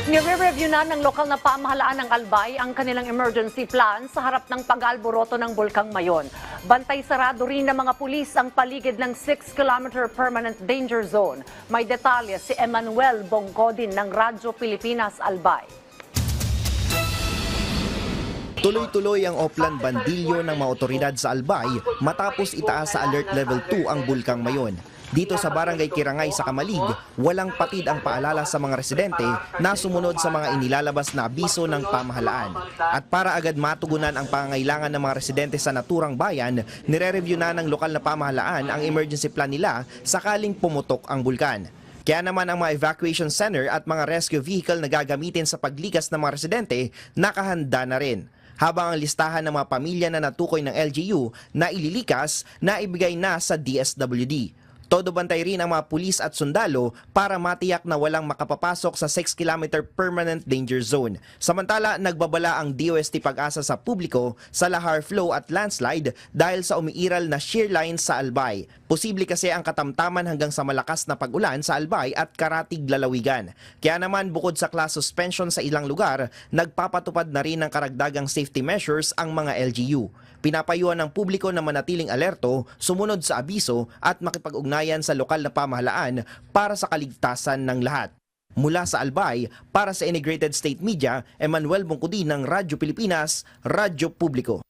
Nire-review na ng lokal na pamahalaan ng Albay ang kanilang emergency plan sa harap ng pag-alboroto ng Bulkang Mayon. Bantay sarado rin ng mga pulis ang paligid ng 6-kilometer permanent danger zone. May detalye si Emmanuel Bongkodin ng Radyo Pilipinas Albay. Tuloy-tuloy ang Oplan Bandilyo ng mga otoridad sa Albay matapos itaas sa Alert Level 2 ang Bulkang Mayon. Dito sa Barangay Kirangay sa Kamalig, walang patid ang paalala sa mga residente na sumunod sa mga inilalabas na abiso ng pamahalaan. At para agad matugunan ang pangangailangan ng mga residente sa naturang bayan, nire-review na ng lokal na pamahalaan ang emergency plan nila sakaling pumutok ang bulkan. Kaya naman ang mga evacuation center at mga rescue vehicle na gagamitin sa paglikas ng mga residente nakahanda na rin. Habang ang listahan ng mga pamilya na natukoy ng LGU na ililikas na ibigay na sa DSWD. Todo bantay rin ang mga pulis at sundalo para matiyak na walang makapapasok sa 6-kilometer permanent danger zone. Samantala, nagbabala ang DOST Pag-asa sa publiko sa lahar flow at landslide dahil sa umiiral na shear lines sa Albay. Posible kasi ang katamtaman hanggang sa malakas na pag-ulan sa Albay at Karatig lalawigan. Kaya naman bukod sa class suspension sa ilang lugar, nagpapatupad na rin ng karagdagang safety measures ang mga LGU. Pinapayuhan ng publiko na manatiling alerto, sumunod sa abiso at makipag-ugnayan sa lokal na pamahalaan para sa kaligtasan ng lahat. Mula sa Albay, para sa Integrated State Media, Emmanuel Bongkodin ng Radyo Pilipinas, Radyo Publiko.